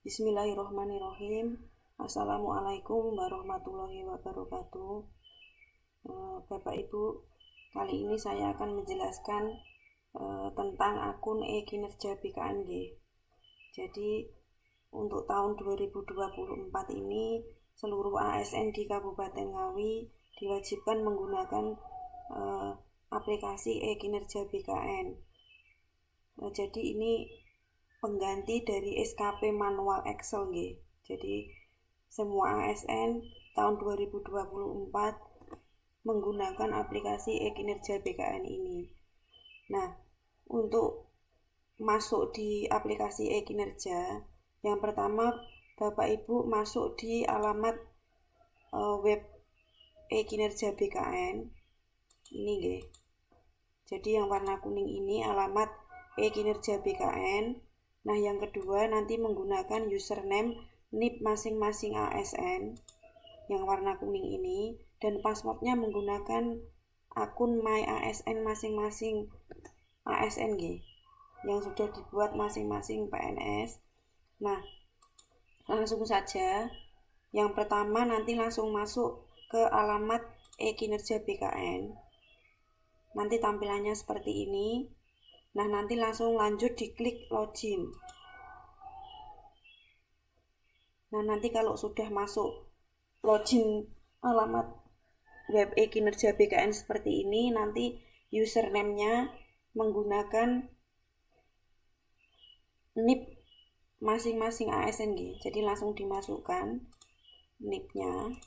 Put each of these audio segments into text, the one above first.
Bismillahirrahmanirrahim. Assalamualaikum warahmatullahi wabarakatuh. Bapak Ibu, kali ini saya akan menjelaskan tentang akun e-kinerja BKNG. Jadi untuk tahun 2024 ini seluruh ASN di Kabupaten Ngawi diwajibkan menggunakan aplikasi e-kinerja BKN. Jadi ini pengganti dari SKP manual Excel nggih. Jadi semua ASN tahun 2024 menggunakan aplikasi e-kinerja BKN ini. Nah, untuk masuk di aplikasi e-kinerja, yang pertama Bapak Ibu masuk di alamat web e-kinerja BKN ini nggih. Jadi yang warna kuning ini alamat e-kinerja BKN. Nah, yang kedua nanti menggunakan username NIP masing-masing ASN yang warna kuning ini, dan passwordnya menggunakan akun My ASN masing-masing ASN yang sudah dibuat masing-masing PNS. Nah, langsung saja. Yang pertama nanti langsung masuk ke alamat e-kinerja BKN. Nanti tampilannya seperti ini. Nah, nanti langsung lanjut diklik login. Nah, nanti kalau sudah masuk login alamat web e-kinerja BKN seperti ini, nanti username-nya menggunakan NIP masing-masing ASN nggih. Jadi langsung dimasukkan NIP-nya.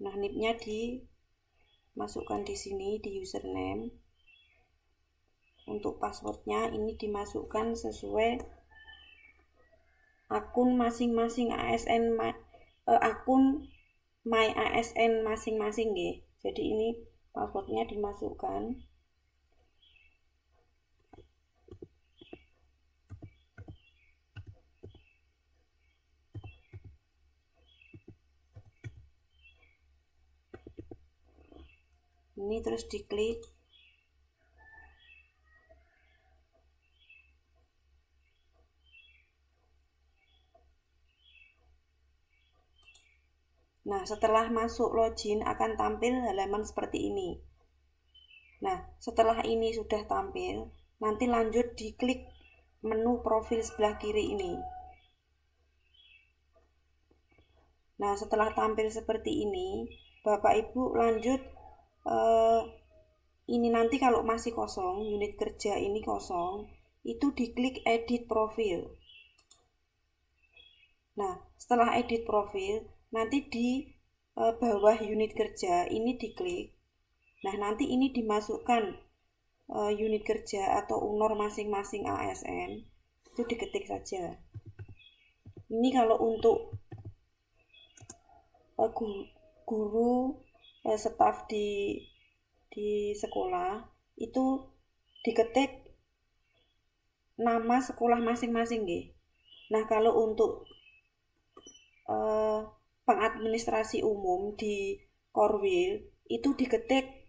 Nah, NIP-nya dimasukkan di sini di username. Untuk passwordnya ini dimasukkan sesuai akun masing-masing ASN akun My ASN masing-masing nggih. Jadi ini passwordnya dimasukkan. Ini terus diklik. Nah, setelah masuk login akan tampil halaman seperti ini. Nah, setelah ini sudah tampil, nanti lanjut diklik menu profil sebelah kiri ini. Nah, setelah tampil seperti ini, Bapak Ibu lanjut ini nanti kalau masih kosong, unit kerja ini kosong, itu diklik edit profil. Nah, setelah edit profil, nanti di bawah unit kerja ini diklik. Nah, nanti ini dimasukkan unit kerja atau UNOR masing-masing ASN. Itu diketik saja. Ini kalau untuk guru staf di sekolah itu diketik nama sekolah masing-masing nggih. Nah, kalau untuk pengadministrasi umum di Korwil itu diketik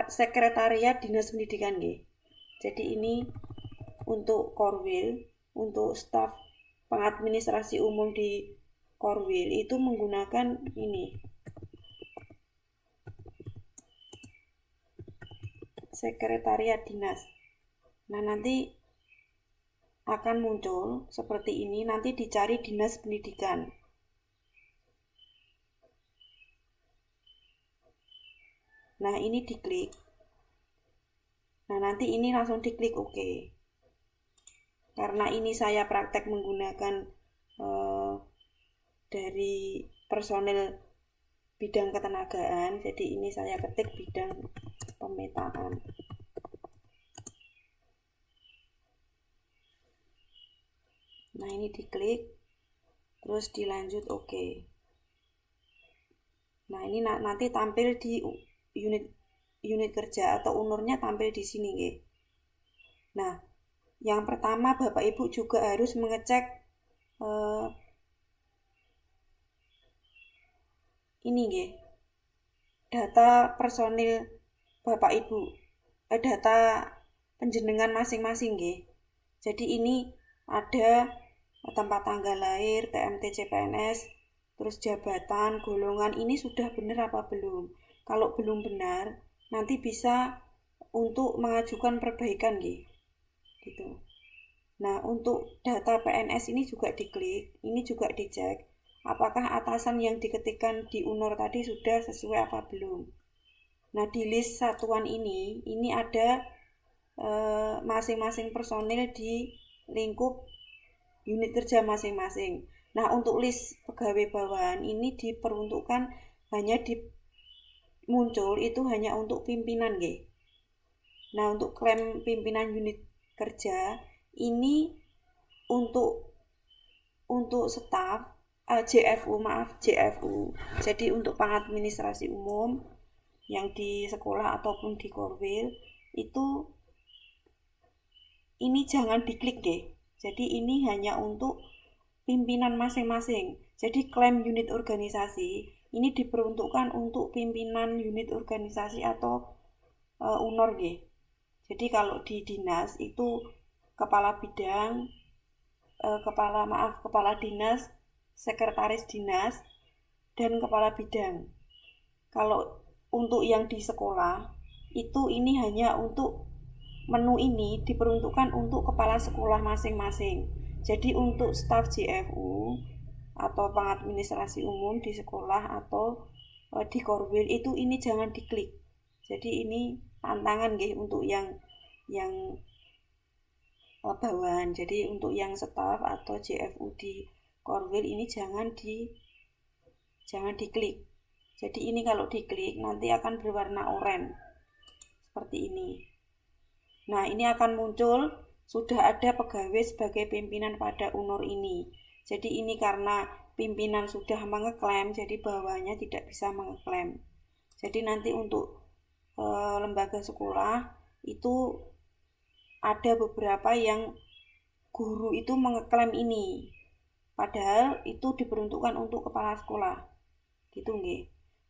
sekretariat dinas pendidikan nggih. Jadi ini untuk Korwil, untuk staf pengadministrasi umum di Korwil itu menggunakan ini sekretariat dinas. Nah, nanti akan muncul seperti ini, nanti dicari dinas pendidikan. Nah, ini diklik. Nah, nanti ini langsung diklik OK. Karena ini saya praktek menggunakan dari personil bidang ketenagaan, jadi ini saya ketik bidang pemetaan. Nah, ini diklik, terus dilanjut OK. Nah, ini nanti tampil di unit kerja atau UNUR-nya tampil di sini nggih. Nah, yang pertama Bapak Ibu juga harus mengecek ini nggih. data personil Bapak Ibu, data penjenengan masing-masing nggih. Jadi ini ada tempat tanggal lahir, TMT CPNS, terus jabatan, golongan, ini sudah benar apa belum? Kalau belum benar, nanti bisa untuk mengajukan perbaikan gitu. Nah, untuk data PNS ini juga diklik, ini juga dicek apakah atasan yang diketikkan di UNOR tadi sudah sesuai apa belum. Nah, di list satuan ini ada masing-masing personil di lingkup unit kerja masing-masing. Nah, untuk list pegawai bawahan ini diperuntukkan hanya muncul itu hanya untuk pimpinan nggih. Nah, untuk klaim pimpinan unit kerja ini untuk staf JFU. Jadi untuk pengadministrasi umum yang di sekolah ataupun di Korwil itu ini jangan diklik deh. Jadi ini hanya untuk pimpinan masing-masing. Jadi klaim unit organisasi ini diperuntukkan untuk pimpinan unit organisasi atau UNOR deh. Jadi kalau di dinas itu kepala bidang, kepala dinas, sekretaris dinas, dan kepala bidang. Kalau untuk yang di sekolah itu ini hanya untuk menu ini diperuntukkan untuk kepala sekolah masing-masing. Jadi untuk staf JFU atau pengadministrasi umum di sekolah atau di Korwil itu ini jangan diklik. Jadi ini tantangan nggih untuk yang bawahan. Jadi untuk yang staf atau JFU di Korwil ini jangan diklik. Jadi ini kalau diklik nanti akan berwarna oranye seperti ini. Nah, ini akan muncul sudah ada pegawai sebagai pimpinan pada UNOR ini. Jadi ini karena pimpinan sudah mengeklaim, jadi bawahnya tidak bisa mengeklaim. Jadi nanti untuk lembaga sekolah itu ada beberapa yang guru itu mengeklaim ini. Padahal itu diperuntukkan untuk kepala sekolah. Gitu nggih.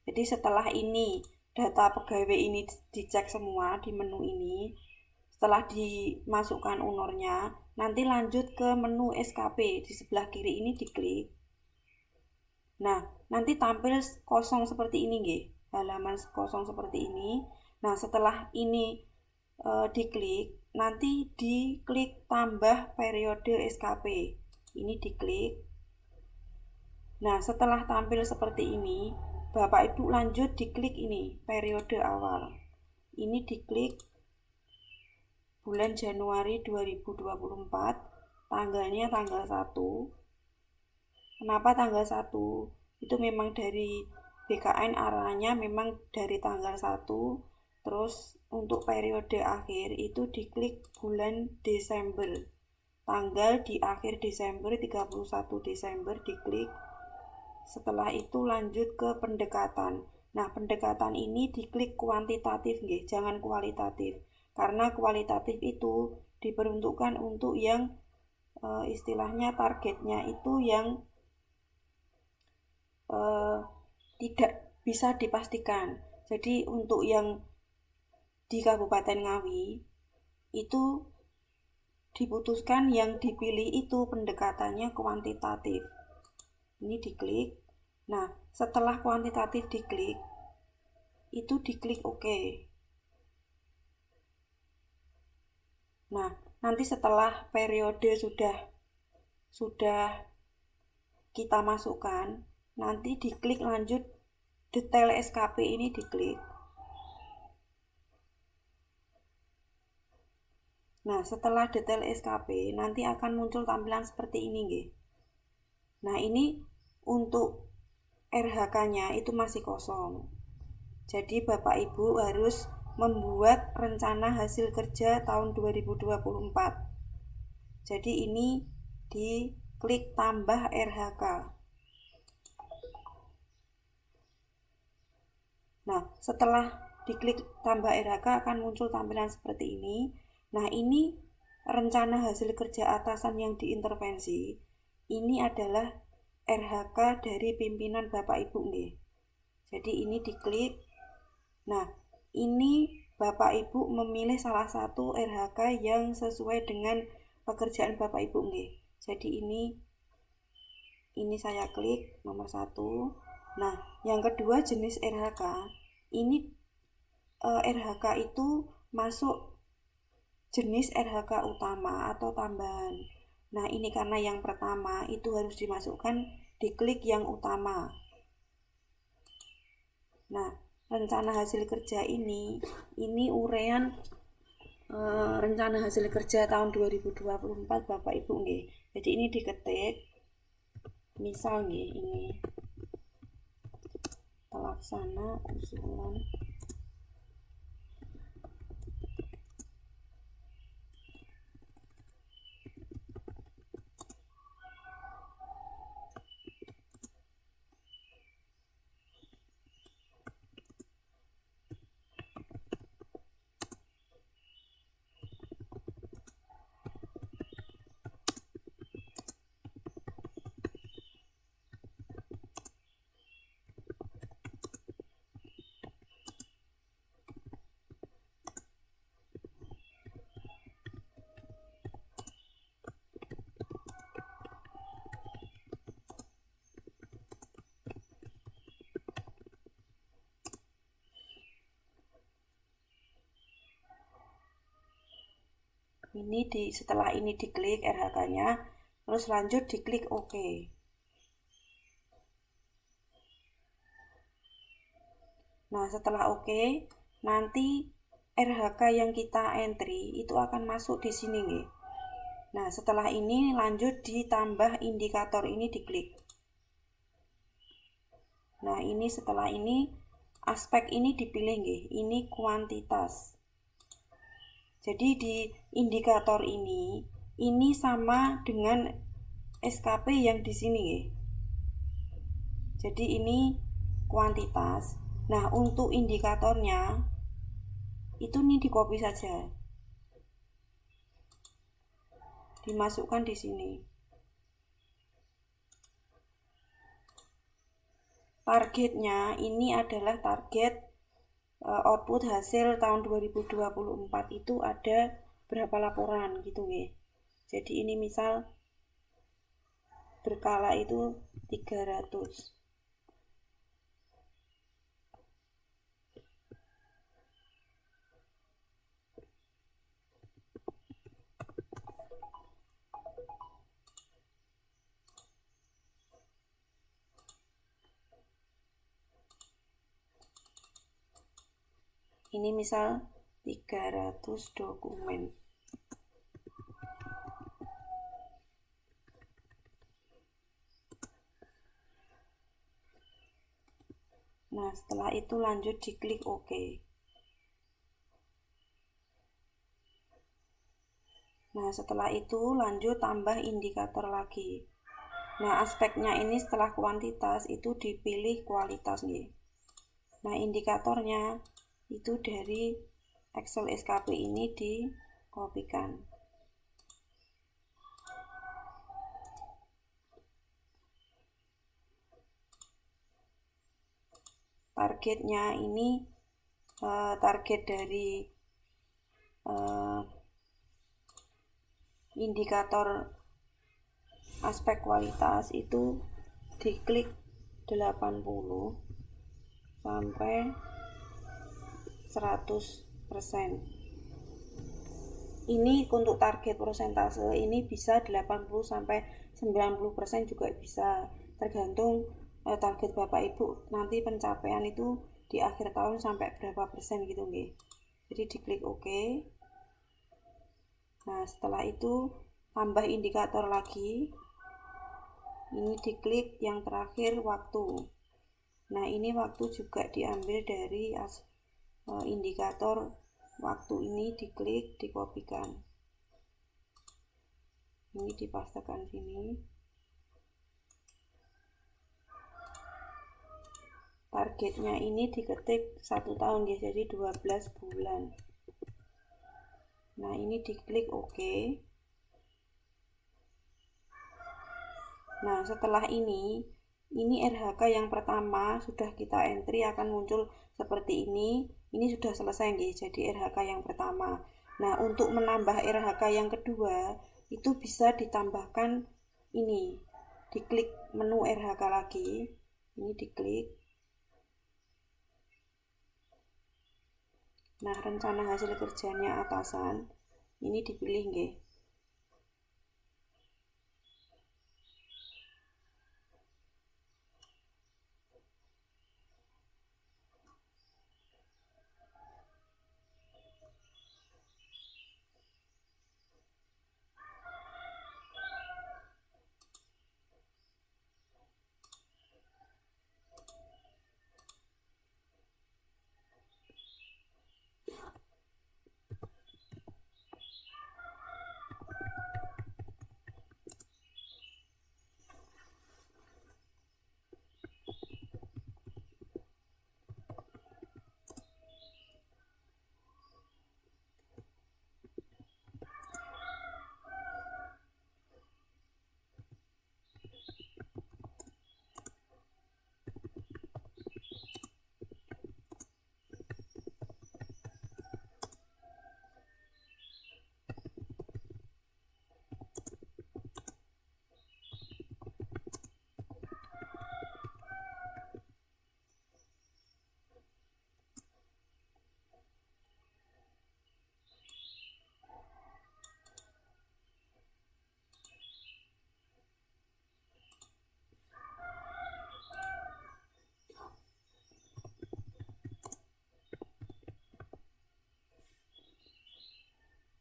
Jadi setelah ini data pegawai ini dicek semua di menu ini, setelah dimasukkan UNOR-nya, nanti lanjut ke menu SKP di sebelah kiri ini diklik. Nah, nanti tampil kosong seperti ini nggih. Halaman kosong seperti ini. Nah, setelah ini diklik, nanti diklik tambah periode SKP. Ini diklik. Nah, setelah tampil seperti ini, Bapak Ibu lanjut diklik ini, periode awal. Ini diklik bulan Januari 2024, tanggalnya tanggal 1. Kenapa tanggal 1? Itu memang dari BKN arahnya memang dari tanggal 1. Terus untuk periode akhir itu diklik bulan Desember. Tanggal di akhir Desember, 31 Desember diklik. Setelah itu lanjut ke pendekatan. Nah, pendekatan ini diklik kuantitatif nggih, jangan kualitatif. Karena kualitatif itu diperuntukkan untuk yang istilahnya targetnya itu yang tidak bisa dipastikan. Jadi untuk yang di Kabupaten Ngawi itu diputuskan yang dipilih itu pendekatannya kuantitatif. Ini diklik. Nah, setelah kuantitatif diklik, itu diklik OK. Nah, nanti setelah periode sudah kita masukkan, nanti diklik lanjut detail SKP ini diklik. Nah, setelah detail SKP nanti akan muncul tampilan seperti ini nggih. Nah, ini untuk RHK-nya itu masih kosong. Jadi Bapak Ibu harus membuat rencana hasil kerja tahun 2024. Jadi ini diklik tambah RHK. Nah, setelah diklik tambah RHK akan muncul tampilan seperti ini. Nah, ini rencana hasil kerja atasan yang diintervensi. Ini adalah RHK dari pimpinan Bapak Ibu nggih. Jadi ini diklik. Nah, ini Bapak Ibu memilih salah satu RHK yang sesuai dengan pekerjaan Bapak Ibu nggih. Jadi ini saya klik nomor 1. Nah, yang kedua jenis RHK. Ini RHK itu masuk jenis RHK utama atau tambahan. Nah, ini karena yang pertama itu harus dimasukkan di klik yang utama. Nah, rencana hasil kerja ini urean rencana hasil kerja tahun 2024 Bapak Ibu nggih. Jadi ini diketik misal nggih, ini pelaksana usulan ini setelah ini diklik RHK-nya, terus lanjut diklik OK. Nah, setelah OK, nanti RHK yang kita entry itu akan masuk di sini nih. Nah, setelah ini lanjut ditambah indikator ini diklik. Nah, ini setelah ini aspek ini dipilih nih. Ini kuantitas. Jadi di indikator ini sama dengan SKP yang di sini nih. Jadi ini kuantitas. Nah, untuk indikatornya itu nih di copy saja. Dimasukkan di sini. Targetnya ini adalah target output hasil tahun 2024 itu ada berapa laporan gitu nggih. Jadi ini misal berkala itu 300. Ini misal 300 dokumen. Nah, setelah itu lanjut diklik OK. Nah, setelah itu lanjut tambah indikator lagi. Nah, aspeknya ini setelah kuantitas itu dipilih kualitas nih. Nah, indikatornya itu dari Excel SKP ini dikopikan. Targetnya ini target dari indikator aspek kualitas itu diklik 80 sampai 100%. Ini untuk target persentase ini bisa 80 sampai 90% juga bisa, tergantung target Bapak Ibu nanti pencapaian itu di akhir tahun sampai berapa persen gitu nggih. Jadi diklik OK. Nah, setelah itu tambah indikator lagi. Ini diklik yang terakhir waktu. Nah, ini waktu juga diambil dari indikator waktu ini diklik, dikopikan. Ini dipastekan sini. Targetnya ini diketik 1 tahun ya, jadi 12 bulan. Nah, ini diklik OK. Nah, setelah ini Ini RHK yang pertama sudah kita entry akan muncul seperti ini. Ini sudah selesai nggih, jadi RHK yang pertama. Nah, untuk menambah RHK yang kedua itu bisa ditambahkan ini. Diklik menu RHK lagi. Ini diklik. Nah, rencana hasil kerjanya atasan ini dipilih nggih.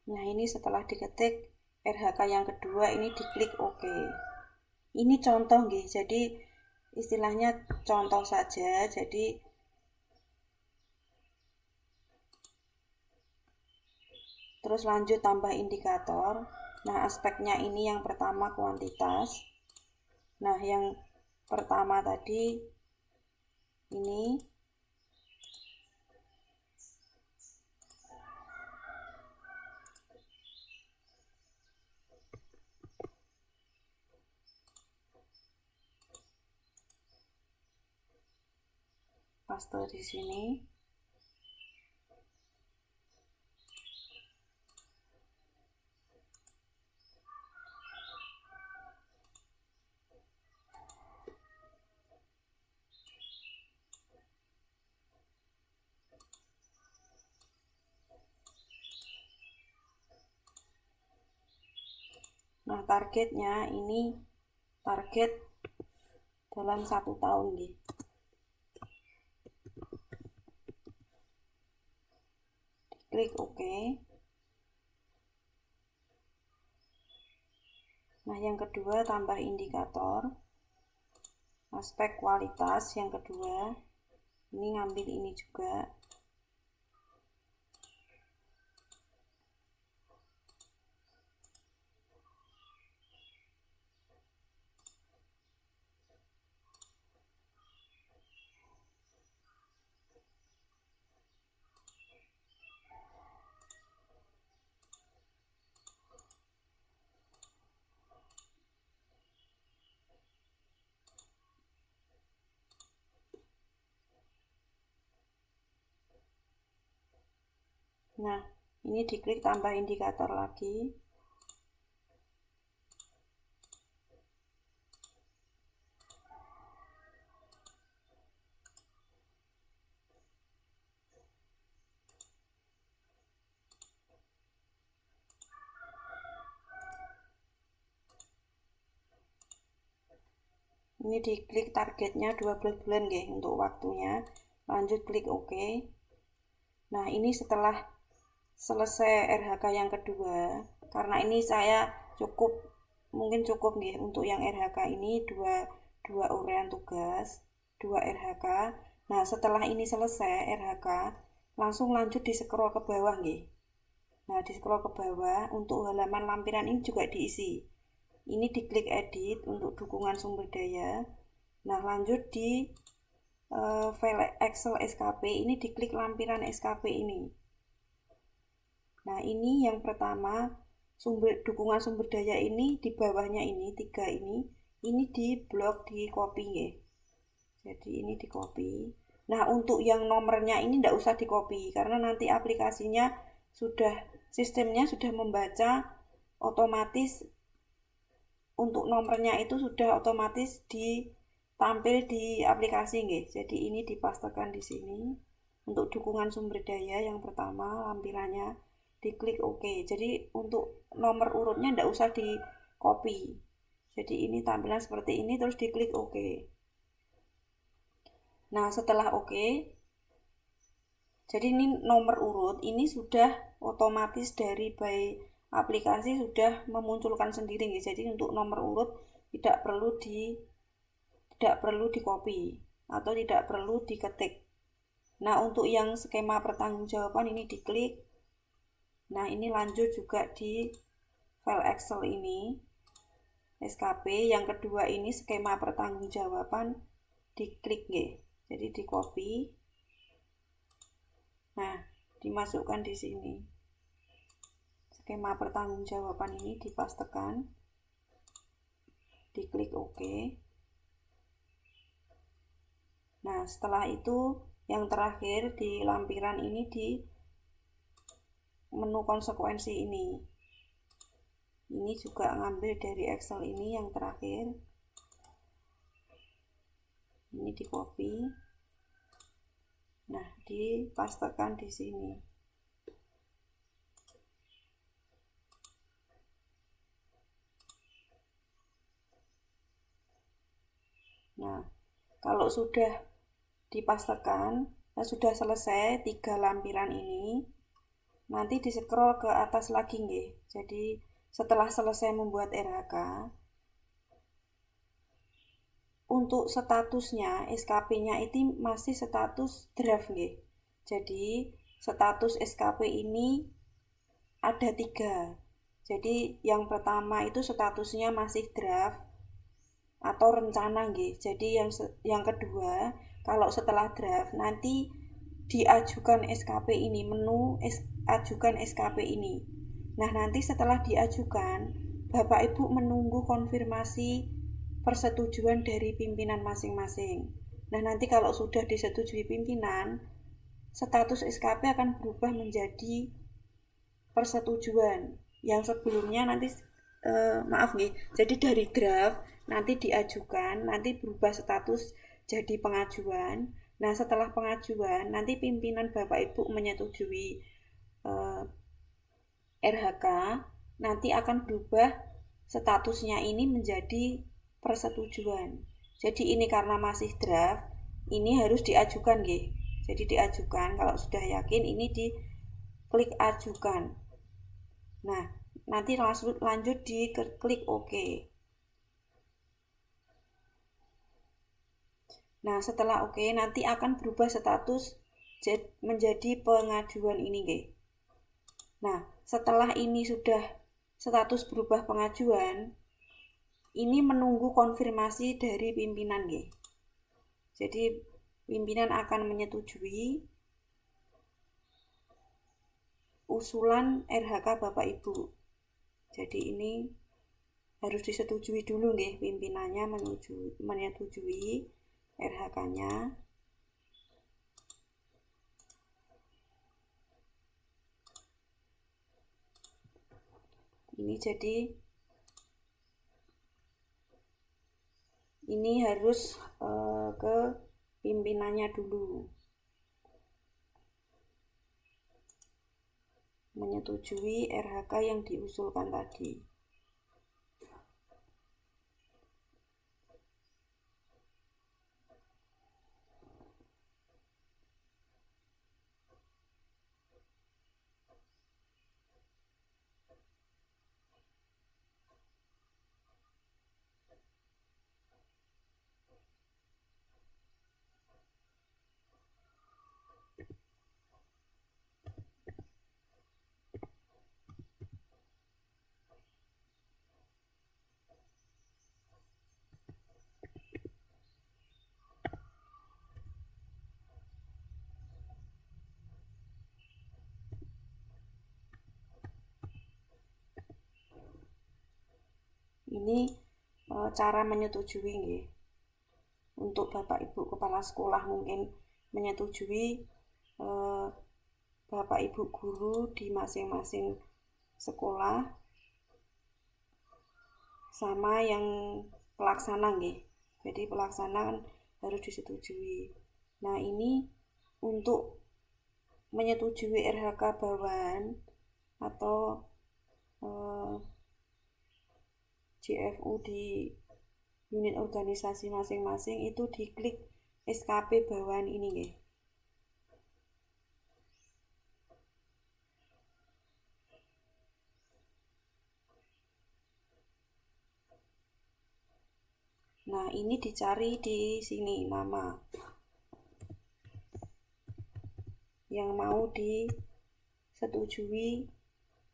Nah, ini setelah diketik RHK yang kedua ini diklik OK. Ini contoh nggih. Jadi istilahnya contoh saja. Jadi terus lanjut tambah indikator. Nah, aspeknya ini yang pertama kuantitas. Nah, yang pertama tadi ini paste di sini. Nah, targetnya ini target dalam 1 tahun nih. Klik OK. Nah, yang kedua tambah indikator. Aspek kualitas yang kedua. Ini ngambil ini juga. Nah, ini diklik tambah indikator lagi. Ini diklik targetnya 12 bulan nggih untuk waktunya. Lanjut klik OK. Nah, ini setelah selesai RHK yang kedua, karena ini saya mungkin cukup nggih untuk yang RHK ini dua uraian tugas, 2 RHK. Nah, setelah ini selesai RHK, langsung lanjut di scroll ke bawah nggih. Nah, di scroll ke bawah untuk halaman lampiran ini juga diisi. Ini diklik edit untuk dukungan sumber daya. Nah, lanjut di file Excel SKP ini diklik lampiran SKP ini. Nah, ini yang pertama dukungan sumber daya ini di bawahnya ini 3 ini ini di blok, di copy ya. Jadi ini di copy. Nah, untuk yang nomornya ini tidak usah di copy karena nanti aplikasinya sistemnya sudah membaca otomatis. Untuk nomornya itu sudah otomatis ditampil di aplikasi nggih. Jadi ini dipastekan di sini. Untuk dukungan sumber daya yang pertama lampirannya diklik OK. Jadi untuk nomor urutnya tidak usah di copy. Jadi ini tampilan seperti ini terus diklik OK. Nah, setelah OK, jadi ini nomor urut ini sudah otomatis dari by aplikasi sudah memunculkan sendiri. Jadi untuk nomor urut tidak perlu di copy atau tidak perlu diketik. Nah, untuk yang skema pertanggungjawaban ini diklik. Nah, ini lanjut juga di file Excel ini SKP. Yang kedua ini skema pertanggungjawaban diklik nggih. Jadi di copy. Nah, dimasukkan di sini. Skema pertanggungjawaban ini dipastekan. Diklik OK. Nah, setelah itu yang terakhir di lampiran ini di menu konsekuensi ini. Ini juga ngambil dari Excel ini yang terakhir. Ini di copy. Nah, dipastekan di sini. Nah, kalau sudah dipastekan, sudah selesai 3 lampiran ini, nanti di scroll ke atas lagi nggih. Jadi setelah selesai membuat RHK, untuk statusnya SKP-nya itu masih status draft nggih. Jadi status SKP ini ada 3. Jadi yang pertama itu statusnya masih draft atau rencana nggih. Jadi yang kedua, kalau setelah draft nanti diajukan SKP ini, menu ajukan SKP ini. Nah, nanti setelah diajukan, Bapak Ibu menunggu konfirmasi persetujuan dari pimpinan masing-masing. Nah, nanti kalau sudah disetujui pimpinan, status SKP akan berubah menjadi persetujuan. Yang sebelumnya nanti maaf nih, jadi dari draft nanti diajukan, nanti berubah status jadi pengajuan. Nah, setelah pengajuan nanti pimpinan Bapak Ibu menyetujui RHK, nanti akan berubah statusnya ini menjadi persetujuan. Jadi ini karena masih draft, ini harus diajukan nggih. Jadi diajukan, kalau sudah yakin ini diklik ajukan. Nah, nanti lanjut di klik OK. Nah, setelah OK nanti akan berubah status menjadi pengajuan ini nggih. Nah, setelah ini sudah status berubah pengajuan, ini menunggu konfirmasi dari pimpinan nggih. Jadi pimpinan akan menyetujui usulan RHK Bapak Ibu. Jadi ini harus disetujui dulu nggih, pimpinannya menyetujui RHK-nya. Ini jadi ini harus ke pimpinannya dulu. Menyetujui RHK yang diusulkan tadi. Ini cara menyetujui nggih. Untuk Bapak Ibu kepala sekolah mungkin menyetujui Bapak Ibu guru di masing-masing sekolah sama yang pelaksana nggih. Jadi pelaksana harus disetujui. Nah, ini untuk menyetujui RHK bawahan atau JFU di unit organisasi masing-masing itu diklik SKP bawahan ini nggih. Nah, ini dicari di sini nama yang mau disetujui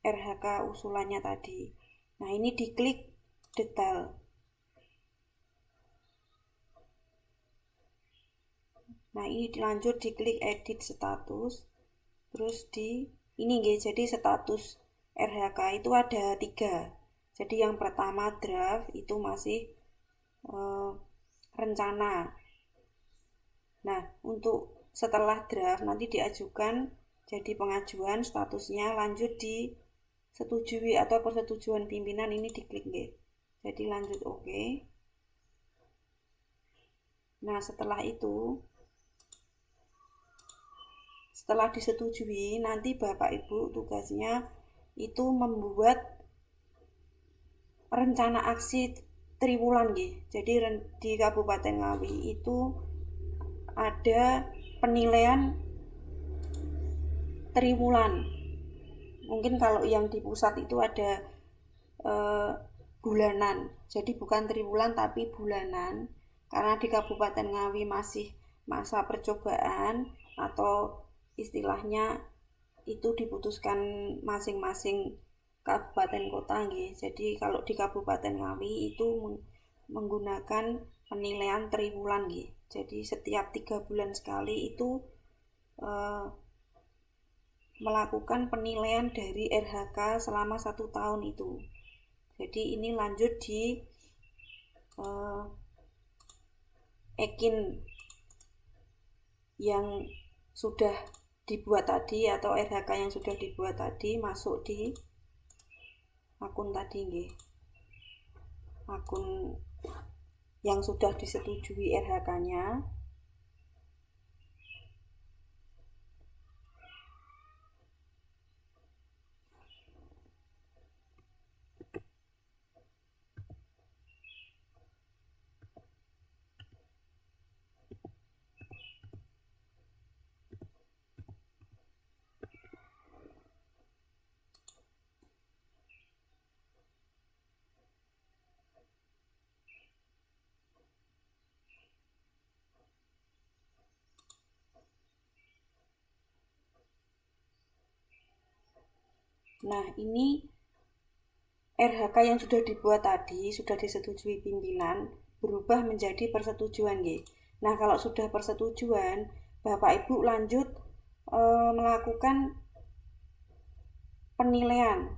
RHK usulannya tadi. Nah, ini diklik detail. Nah, ini dilanjut diklik edit status. Terus ini nggih, jadi status RHK itu ada 3. Jadi yang pertama draft itu masih rencana. Nah, untuk setelah draft nanti diajukan jadi pengajuan, statusnya lanjut disetujui atau persetujuan pimpinan, ini diklik nggih. Jadi lanjut oke. Nah, setelah disetujui nanti Bapak Ibu tugasnya itu membuat rencana aksi triwulan nggih. Jadi di Kabupaten Ngawi itu ada penilaian triwulan. Mungkin kalau yang di pusat itu ada bulanan. Jadi bukan triwulan tapi bulanan. Karena di Kabupaten Ngawi masih masa percobaan atau istilahnya itu diputuskan masing-masing kabupaten kota nggih. Jadi kalau di Kabupaten Ngawi itu menggunakan penilaian triwulan nggih. Jadi setiap 3 bulan sekali itu melakukan penilaian dari RHK selama 1 tahun itu. Jadi ini lanjut di ekin yang sudah dibuat tadi atau RHK yang sudah dibuat tadi masuk di akun tadi nggih. Akun yang sudah disetujui RHK-nya. Nah, ini RHK yang sudah dibuat tadi, sudah disetujui pimpinan, berubah menjadi persetujuan nggih. Nah, kalau sudah persetujuan, Bapak Ibu lanjut melakukan penilaian.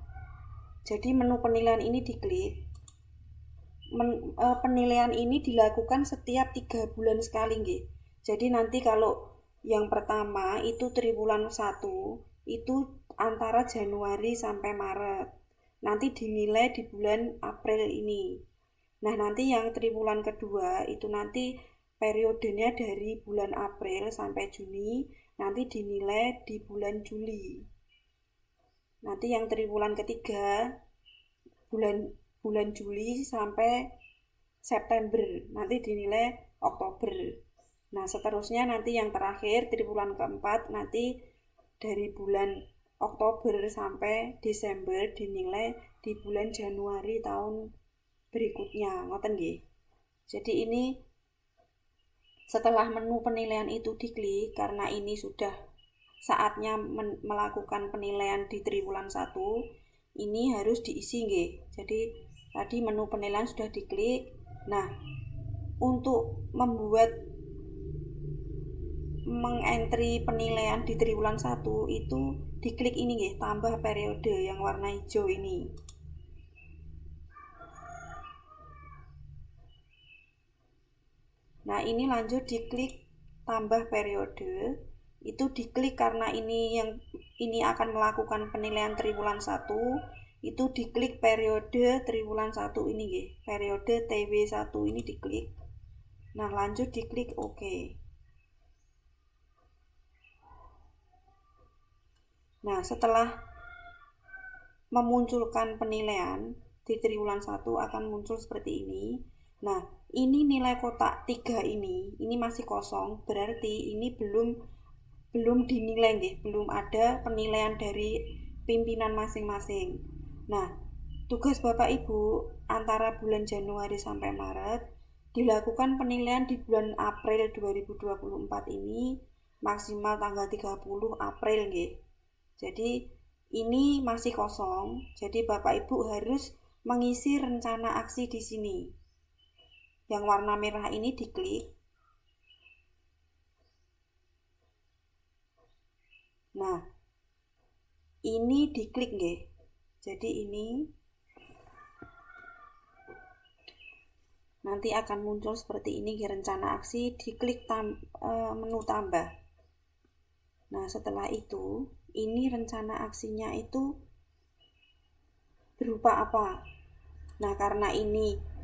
Jadi menu penilaian ini diklik. Penilaian ini dilakukan setiap 3 bulan sekali nggih. Jadi nanti kalau yang pertama itu triwulan 1 itu antara Januari sampai Maret. Nanti dinilai di bulan April ini. Nah, nanti yang triwulan kedua itu nanti periodenya dari bulan April sampai Juni, nanti dinilai di bulan Juli. Nanti yang triwulan ketiga bulan Juli sampai September, nanti dinilai Oktober. Nah, seterusnya nanti yang terakhir triwulan keempat nanti dari bulan Oktober sampai Desember dinilai di bulan Januari tahun berikutnya, ngoten nggih. Jadi ini setelah menu penilaian itu diklik, karena ini sudah saatnya melakukan penilaian di triwulan 1, ini harus diisi nggih. Jadi tadi menu penilaian sudah diklik. Nah, untuk membuat mengentry penilaian di triwulan 1 itu diklik ini nggih, tambah periode yang warna hijau ini. Nah, ini lanjut diklik tambah periode. Itu diklik karena ini akan melakukan penilaian triwulan 1. Itu diklik periode triwulan 1 ini nggih. Periode TW1 ini diklik. Nah, lanjut diklik OK. Nah, setelah memunculkan penilaian di triwulan 1 akan muncul seperti ini. Nah, ini nilai kotak 3 ini masih kosong, berarti ini belum dinilai nggih, belum ada penilaian dari pimpinan masing-masing. Nah, tugas Bapak Ibu antara bulan Januari sampai Maret dilakukan penilaian di bulan April 2024 ini maksimal tanggal 30 April nggih. Jadi ini masih kosong, jadi Bapak Ibu harus mengisi rencana aksi di sini. Yang warna merah ini diklik. Nah, ini diklik nggih. Jadi ini nanti akan muncul seperti ini rencana aksi, diklik menu tambah. Nah, setelah itu ini rencana aksinya itu berupa apa? Nah, karena ini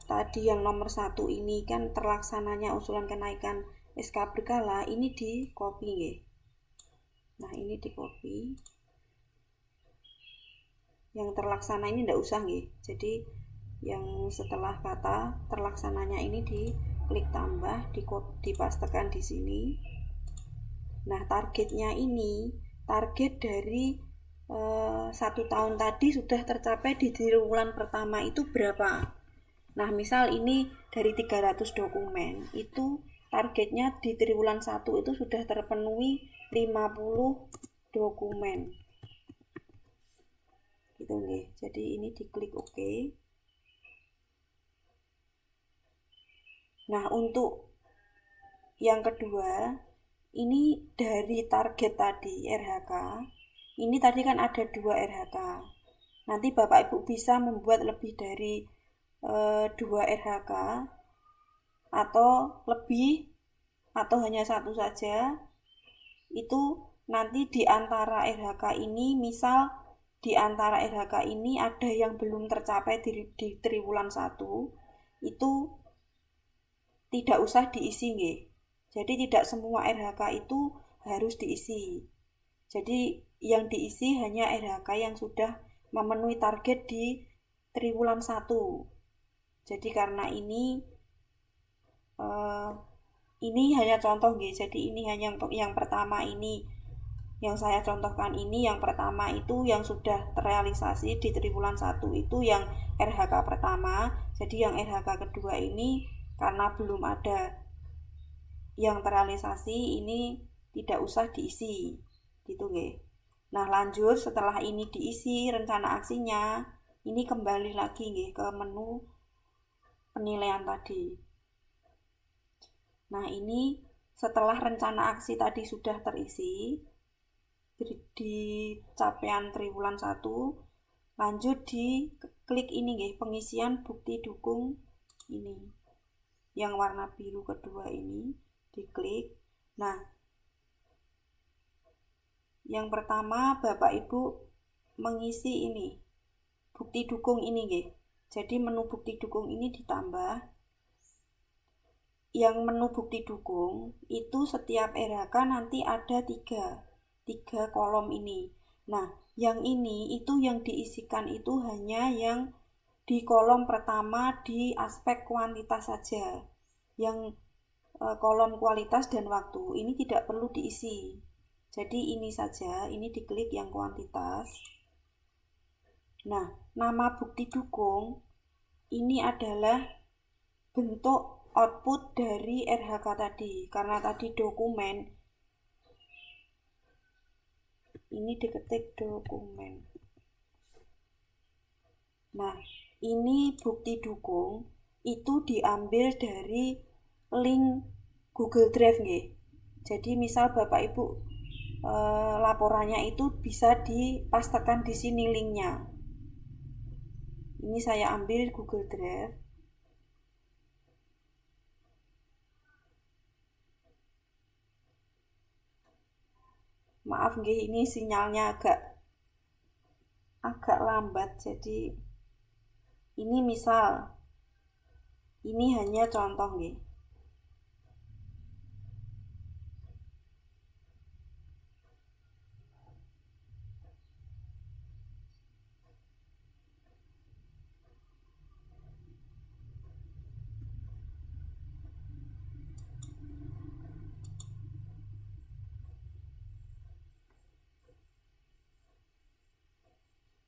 tadi yang nomor 1 ini kan terlaksananya usulan kenaikan SK berkala, ini di copy nggih. Nah, ini di copy. Yang terlaksana ini ndak usah nggih. Jadi yang setelah kata terlaksananya ini diklik tambah, dipastekan di sini. Nah, targetnya ini, target dari 1 tahun tadi sudah tercapai di triwulan pertama itu berapa? Nah, misal ini dari 300 dokumen, itu targetnya di triwulan 1 itu sudah terpenuhi 50 dokumen. Gitu nih. Jadi ini diklik OK. Nah, untuk yang kedua, ini dari target tadi RHK. Ini tadi kan ada 2 RHK. Nanti Bapak Ibu bisa membuat lebih dari 2 RHK atau lebih atau hanya 1 saja. Itu nanti di antara RHK ini, misal di antara RHK ini ada yang belum tercapai di triwulan 1, itu tidak usah diisi nggih. Jadi tidak semua RHK itu harus diisi. Jadi yang diisi hanya RHK yang sudah memenuhi target di triwulan 1. Jadi karena ini hanya contoh nggih. Jadi ini hanya yang pertama ini. Yang saya contohkan ini yang pertama itu yang sudah terrealisasi di triwulan 1 itu yang RHK pertama. Jadi yang RHK kedua ini karena belum ada yang terrealisasi, ini tidak usah diisi. Gitu nggih. Nah, lanjut setelah ini diisi rencana aksinya, ini kembali lagi nggih ke menu penilaian tadi. Nah, ini setelah rencana aksi tadi sudah terisi di capaian triwulan 1, lanjut di klik ini nggih, pengisian bukti dukung ini. Yang warna biru kedua ini diklik. Nah, yang pertama Bapak Ibu mengisi ini bukti dukung ini nggih. Jadi menu bukti dukung ini ditambah. Yang menu bukti dukung itu setiap RHK nanti ada 3 kolom ini. Nah, yang ini itu yang diisikan itu hanya yang di kolom pertama di aspek kuantitas saja. Yang kolom kualitas dan waktu ini tidak perlu diisi. Jadi ini saja, ini diklik yang kuantitas. Nah, nama bukti dukung ini adalah bentuk output dari RHK tadi. Karena tadi dokumen, ini diketik dokumen. Nah, ini bukti dukung itu diambil dari link Google Drive nggih. Jadi misal Bapak Ibu laporannya itu bisa dipastekan di sini linknya. Ini saya ambil Google Drive. Maaf nggih, ini sinyalnya agak lambat. Jadi ini misal, ini hanya contoh nggih.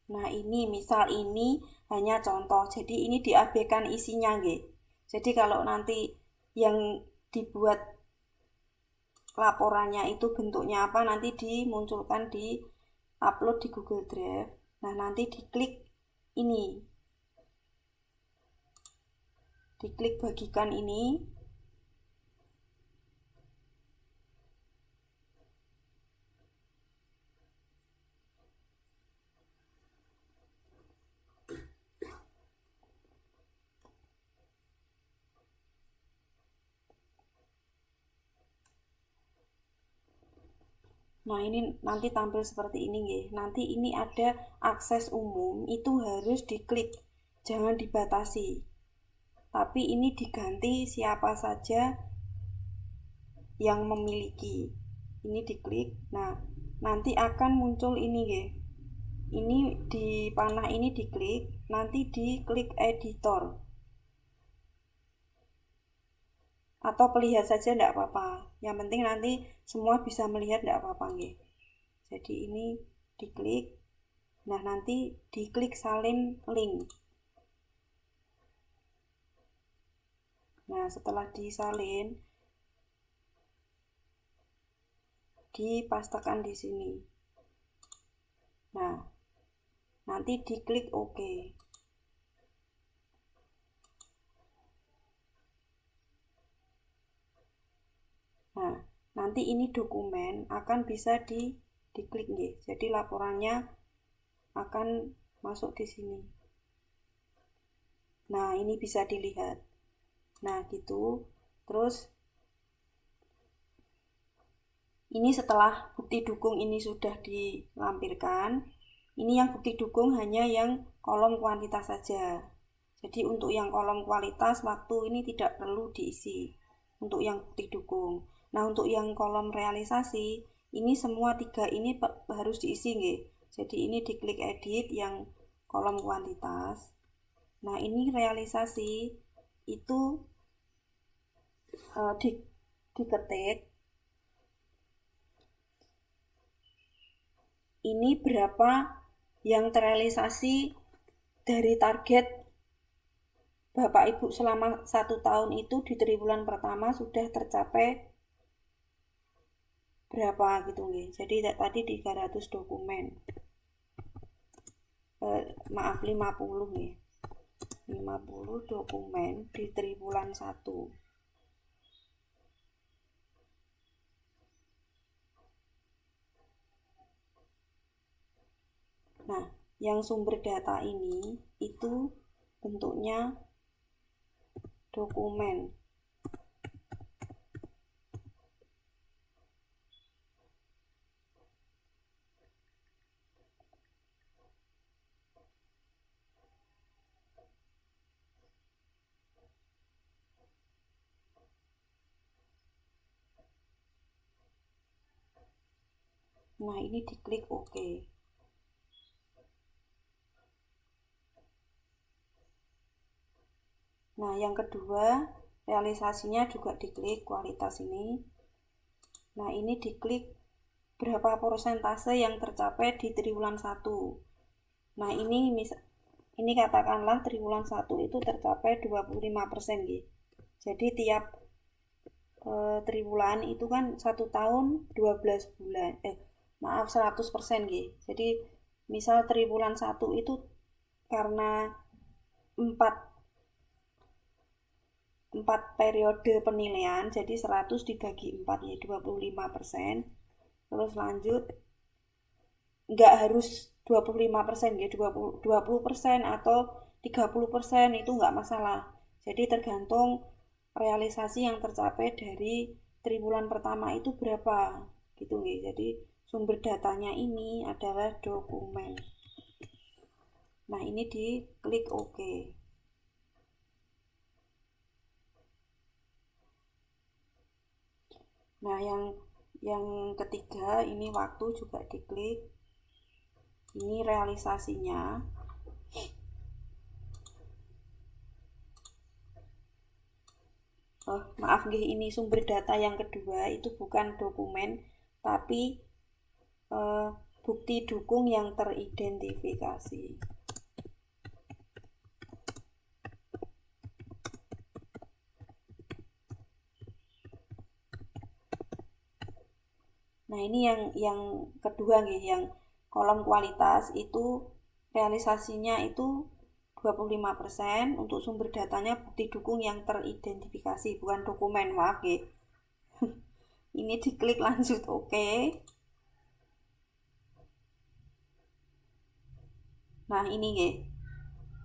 Nah, ini misal ini hanya contoh. Jadi ini diabaikan isinya nggih. Jadi kalau nanti yang dibuat laporannya itu bentuknya apa, nanti dimunculkan di upload di Google Drive. Nah, nanti diklik ini. Diklik bagikan ini. Nah, ini nanti tampil seperti ini nggih. Nanti ini ada akses umum, itu harus diklik. Jangan dibatasi. Tapi ini diganti siapa saja yang memiliki. Ini diklik. Nah, nanti akan muncul ini nggih. Ini di panah ini diklik, nanti diklik editor. Atau pelihat saja tidak apa-apa. Yang penting nanti semua bisa melihat tidak apa-apa nggih. Jadi ini diklik. Nah, nanti diklik salin link. Nah, setelah disalin, dipastekan di sini. Nah, nanti diklik OK. Nah, nanti ini dokumen akan bisa diklik nggih. Jadi laporannya akan masuk di sini. Nah, ini bisa dilihat. Nah, gitu. Terus ini setelah bukti dukung ini sudah dilampirkan. Ini yang bukti dukung hanya yang kolom kuantitas saja. Jadi untuk yang kolom kualitas waktu ini tidak perlu diisi. Untuk yang bukti dukung. Nah, untuk yang kolom realisasi, ini semua 3 ini harus diisi nggih. Jadi ini diklik edit yang kolom kuantitas. Nah, ini realisasi itu diketik ini berapa yang terrealisasi dari target Bapak Ibu selama 1 tahun itu di triwulan pertama sudah tercapai berapa gitu nggih. Jadi tadi 300 dokumen. Maaf 50 nggih. 50 dokumen di triwulan 1. Nah, yang sumber data ini itu bentuknya dokumen. Nah, ini diklik OK. Nah, yang kedua, realisasinya juga diklik kualitas ini. Nah, ini diklik berapa persentase yang tercapai di triwulan 1. Nah, ini katakanlah triwulan 1 itu tercapai 25% gitu. Jadi tiap triwulan itu kan 1 tahun 12 bulan. Maaf 100% gitu. Jadi misal triwulan 1 itu karena 4 periode penilaian, jadi 100 dibagi 4 ya 25%. Terus lanjut, nggak harus 25% ya, 20% atau 30% itu nggak masalah. Jadi tergantung realisasi yang tercapai dari triwulan pertama itu berapa gitu nggih. Jadi sumber datanya ini adalah dokumen. Nah, ini diklik OK. Nah, yang ketiga ini waktu juga diklik. Ini realisasinya. Maaf nggih, ini sumber data yang kedua itu bukan dokumen tapi bukti dukung yang teridentifikasi. Nah, ini yang kedua nih, yang kolom kualitas itu realisasinya itu 25% untuk sumber datanya bukti dukung yang teridentifikasi, bukan dokumen, maaf ya. Ini diklik lanjut OK. Nah, ini ya.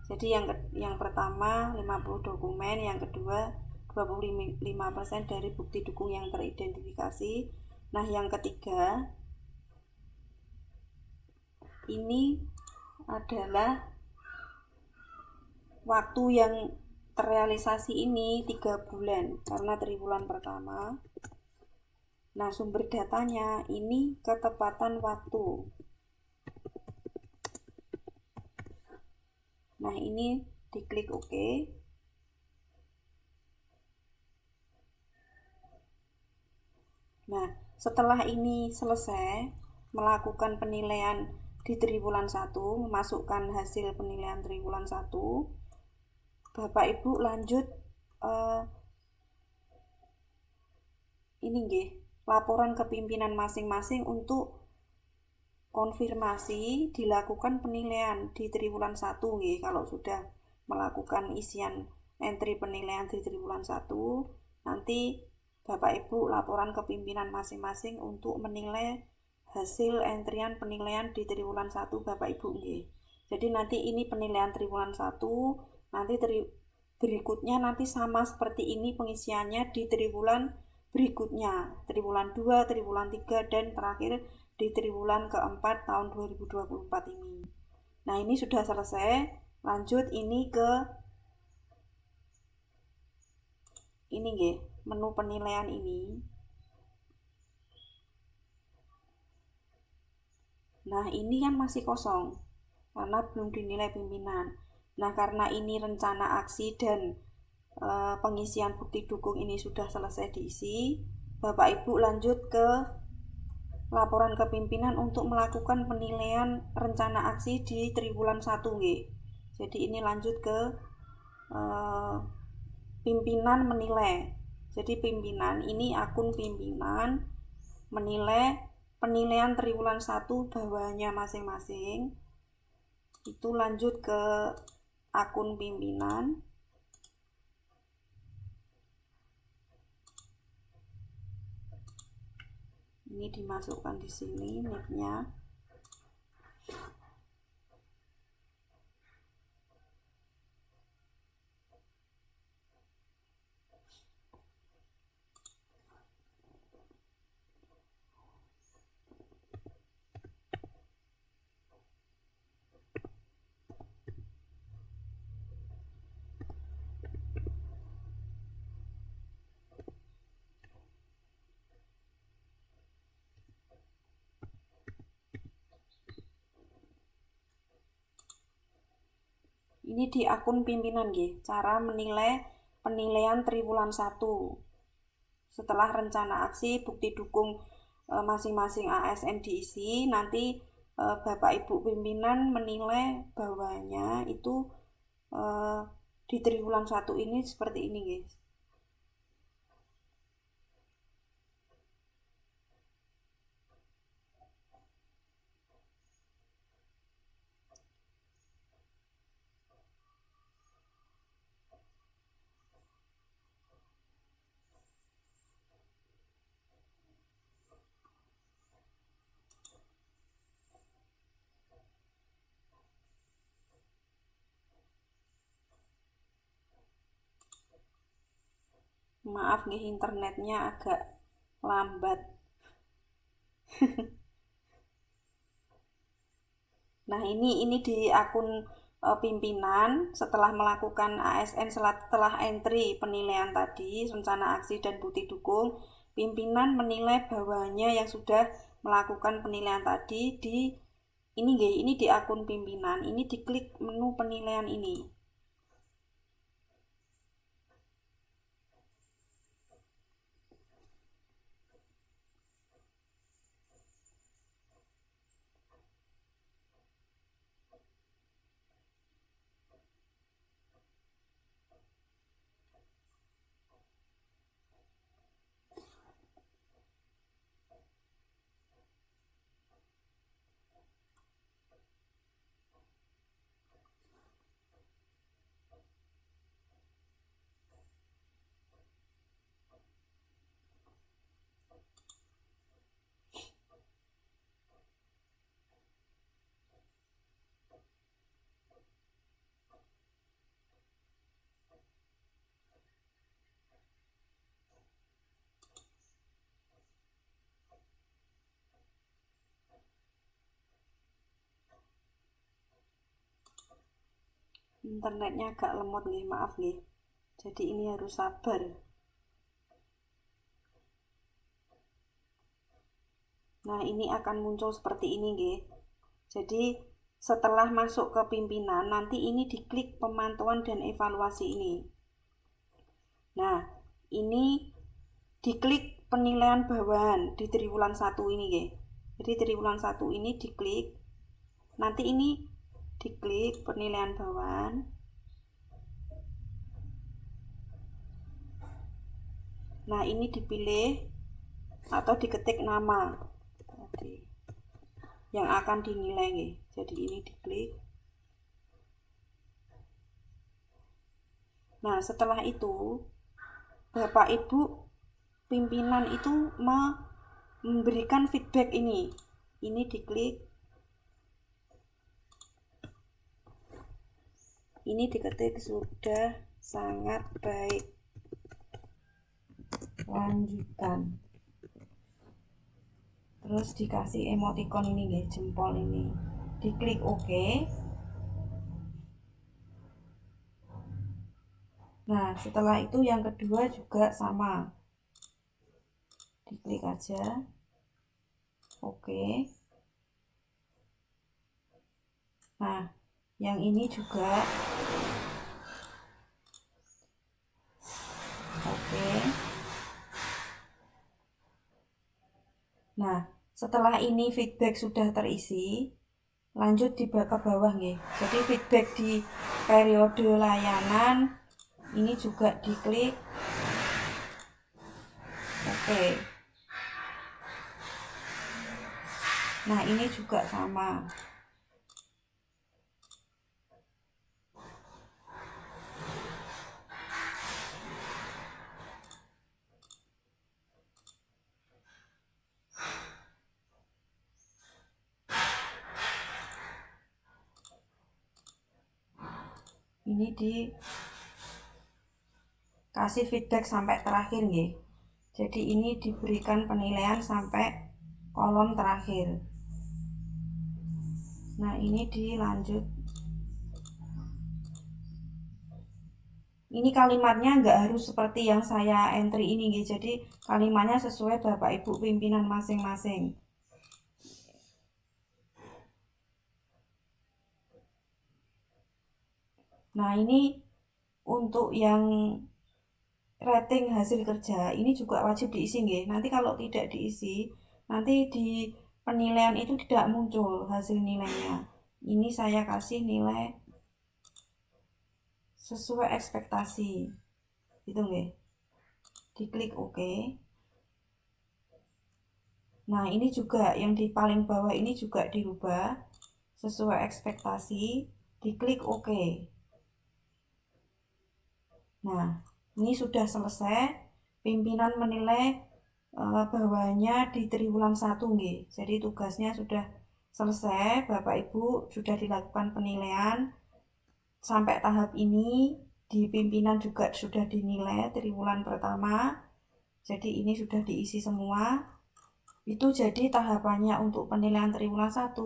Jadi yang pertama 50 dokumen, yang kedua 25% dari bukti dukung yang teridentifikasi. Nah, yang ketiga ini adalah waktu yang terrealisasi ini 3 bulan karena triwulan pertama. Nah, sumber datanya ini ketepatan waktu. Nah, ini diklik OK. Nah, setelah ini selesai melakukan penilaian di triwulan 1, memasukkan hasil penilaian triwulan 1, Bapak Ibu lanjut ini nggih, laporan ke pimpinan masing-masing untuk konfirmasi dilakukan penilaian di triwulan 1 nggih. Kalau sudah melakukan isian entry penilaian di triwulan 1, nanti Bapak Ibu laporan ke pimpinan masing-masing untuk menilai hasil entrian penilaian di triwulan 1 Bapak Ibu nggih. Jadi nanti ini penilaian triwulan 1, nanti berikutnya nanti sama seperti ini pengisiannya di triwulan berikutnya, triwulan 2, triwulan 3, dan terakhir di triwulan keempat tahun 2024 ini. Nah, ini sudah selesai. Lanjut ini ke ini nggih, menu penilaian ini. Nah, ini kan masih kosong karena belum dinilai pimpinan. Nah, karena ini rencana aksi dan pengisian bukti dukung ini sudah selesai diisi, Bapak Ibu lanjut ke laporan ke pimpinan untuk melakukan penilaian rencana aksi di triwulan 1 nggih. Jadi ini lanjut ke pimpinan menilai. Jadi pimpinan ini akun pimpinan menilai penilaian triwulan 1 bawahannya masing-masing. Itu lanjut ke akun pimpinan. Ini dimasukkan di sini nicknya. Ini di akun pimpinan nggih, cara menilai penilaian triwulan 1. Setelah rencana aksi bukti dukung masing-masing ASN diisi, nanti Bapak Ibu pimpinan menilai bawahnya itu di triwulan 1 ini seperti ini guys. Maaf nih, internetnya agak lambat. Nah, ini di akun pimpinan setelah melakukan ASN, setelah entry penilaian tadi, rencana aksi dan bukti dukung, pimpinan menilai bawahannya yang sudah melakukan penilaian tadi ini di akun pimpinan, ini diklik menu penilaian ini. Internetnya agak lemot nih, maaf nih. Jadi ini harus sabar. Nah, ini akan muncul seperti ini nggih. Jadi setelah masuk ke pimpinan, nanti ini diklik pemantauan dan evaluasi ini. Nah, ini diklik penilaian bawahan di triwulan 1 ini nggih. Jadi triwulan 1 ini diklik. Nanti ini diklik penilaian bawahan. Nah, ini dipilih atau diketik nama tadi yang akan dinilai nggih. Jadi ini diklik. Nah, setelah itu Bapak Ibu pimpinan itu memberikan feedback ini. Ini diklik. Ini diketik sudah sangat baik. Lanjutkan. Terus dikasih emoticon ini guys, jempol ini. Diklik OK. Nah, setelah itu yang kedua juga sama. Diklik aja. Oke. Nah, yang ini juga. Oke. Nah, setelah ini feedback sudah terisi, lanjut di ke bawah nih. Jadi feedback di periode layanan ini juga diklik. Oke. Nah, ini juga sama. Ini dikasih feedback sampai terakhir nggih. Jadi ini diberikan penilaian sampai kolom terakhir. Nah, ini dilanjut. Ini kalimatnya nggak harus seperti yang saya entry ini nggih. Jadi kalimatnya sesuai Bapak Ibu pimpinan masing-masing. Nah, ini untuk yang rating hasil kerja ini juga wajib diisi nggih. Nanti kalau tidak diisi, nanti di penilaian itu tidak muncul hasil nilainya. Ini saya kasih nilai sesuai ekspektasi. Gitu nggih. Diklik OK. Nah, ini juga yang di paling bawah ini juga dirubah sesuai ekspektasi. Diklik OK. Nah, ini sudah selesai. Pimpinan menilai bawahannya di triwulan 1 nggih. Jadi tugasnya sudah selesai. Bapak Ibu sudah dilakukan penilaian sampai tahap ini. Di pimpinan juga sudah dinilai triwulan pertama. Jadi ini sudah diisi semua. Itu jadi tahapannya untuk penilaian triwulan 1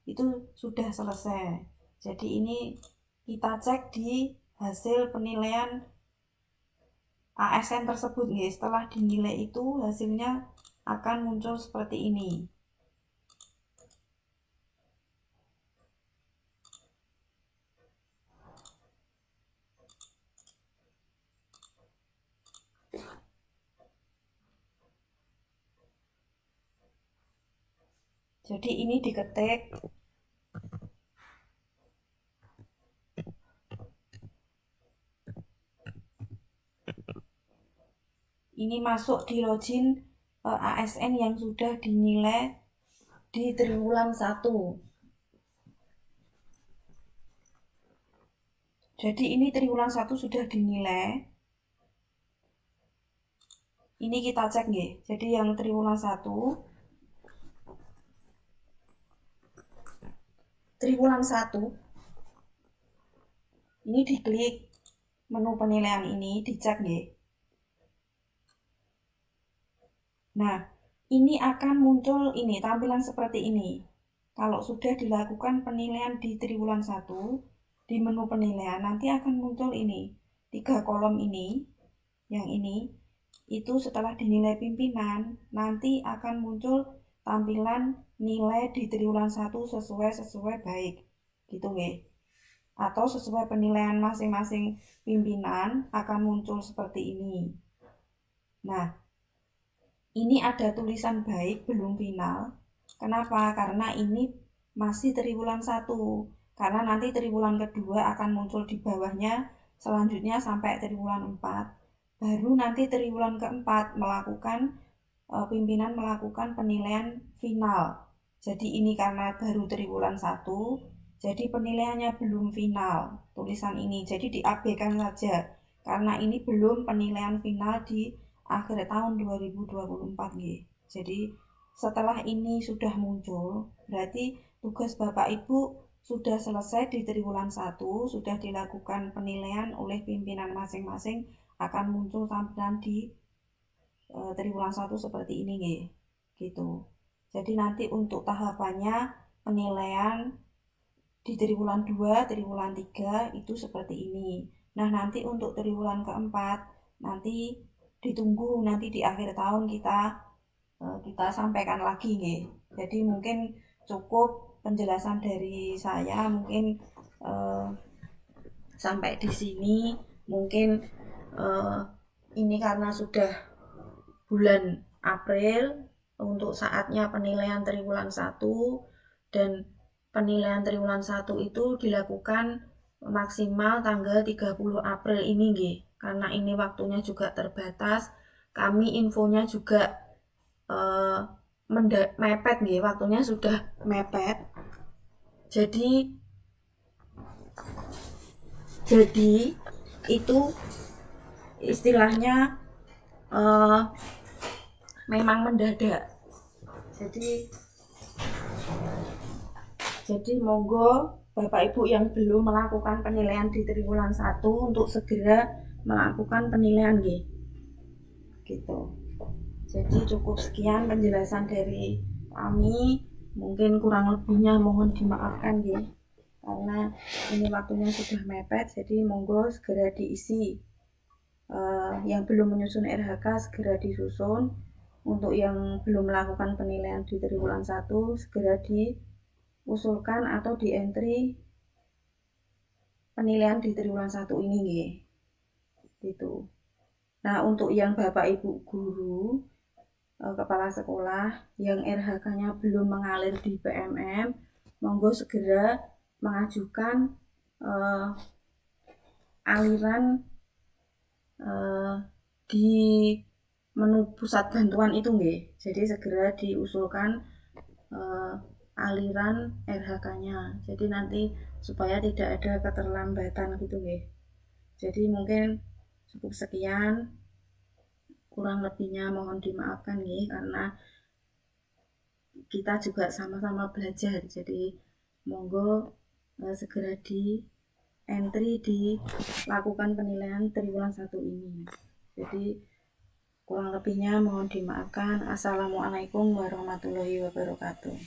itu sudah selesai. Jadi ini kita cek di hasil penilaian ASN tersebut nggih. Setelah dinilai itu hasilnya akan muncul seperti ini. Jadi ini diketik. Ini masuk di login ASN yang sudah dinilai di triwulan 1. Jadi ini triwulan 1 sudah dinilai. Ini kita cek nggih. Jadi yang triwulan 1 ini diklik menu penilaian ini, dicek nggih. Nah, ini akan muncul ini tampilan seperti ini. Kalau sudah dilakukan penilaian di triwulan 1 di menu penilaian, nanti akan muncul ini 3 kolom ini. Yang ini itu setelah dinilai pimpinan, nanti akan muncul tampilan nilai di triwulan 1 sesuai baik. Gitu nggih. Atau sesuai penilaian masing-masing pimpinan akan muncul seperti ini. Nah, ini ada tulisan baik belum final. Kenapa? Karena ini masih triwulan 1. Karena nanti triwulan kedua akan muncul di bawahnya, selanjutnya sampai triwulan 4. Baru nanti triwulan keempat pimpinan melakukan penilaian final. Jadi ini karena baru triwulan 1, jadi penilaiannya belum final. Tulisan ini jadi diabaikan saja karena ini belum penilaian final di akhir tahun 2024 nggih. Jadi setelah ini sudah muncul, berarti tugas Bapak Ibu sudah selesai di triwulan 1, sudah dilakukan penilaian oleh pimpinan masing-masing, akan muncul tampilan di triwulan 1 seperti ini nggih. Gitu. Jadi nanti untuk tahapannya penilaian di triwulan 2, triwulan 3 itu seperti ini. Nah, nanti untuk triwulan keempat nanti ditunggu nanti di akhir tahun kita sampaikan lagi nggih. Jadi mungkin cukup penjelasan dari saya mungkin sampai di sini. Mungkin ini karena sudah bulan April untuk saatnya penilaian triwulan 1 dan penilaian triwulan 1 itu dilakukan maksimal tanggal 30 April ini nggih. Karena ini waktunya juga terbatas, kami infonya juga mepet nggih, waktunya sudah mepet. Jadi itu istilahnya memang mendadak. Jadi monggo Bapak Ibu yang belum melakukan penilaian di triwulan 1 untuk segera melakukan penilaian nggih. Gitu. Jadi cukup sekian penjelasan dari kami. Mungkin kurang lebihnya mohon dimaafkan nggih. Karena ini waktunya sudah mepet, jadi monggo segera diisi. Yang belum menyusun RHK segera disusun. Untuk yang belum melakukan penilaian di triwulan 1 segera diusulkan atau di entry penilaian di triwulan 1 ini nggih. Gitu. Nah, untuk yang Bapak Ibu guru, kepala sekolah yang RHK-nya belum mengalir di PMM, monggo segera mengajukan aliran di menu pusat bantuan itu nggih. Jadi segera diusulkan aliran RHK-nya. Jadi nanti supaya tidak ada keterlambatan gitu nggih. Jadi mungkin cukup sekian. Kurang lebihnya mohon dimaafkan nggih karena kita juga sama-sama belajar. Jadi monggo segera di entry dilakukan penilaian triwulan 1 ini. Jadi kurang lebihnya mohon dimaafkan. Assalamualaikum warahmatullahi wabarakatuh.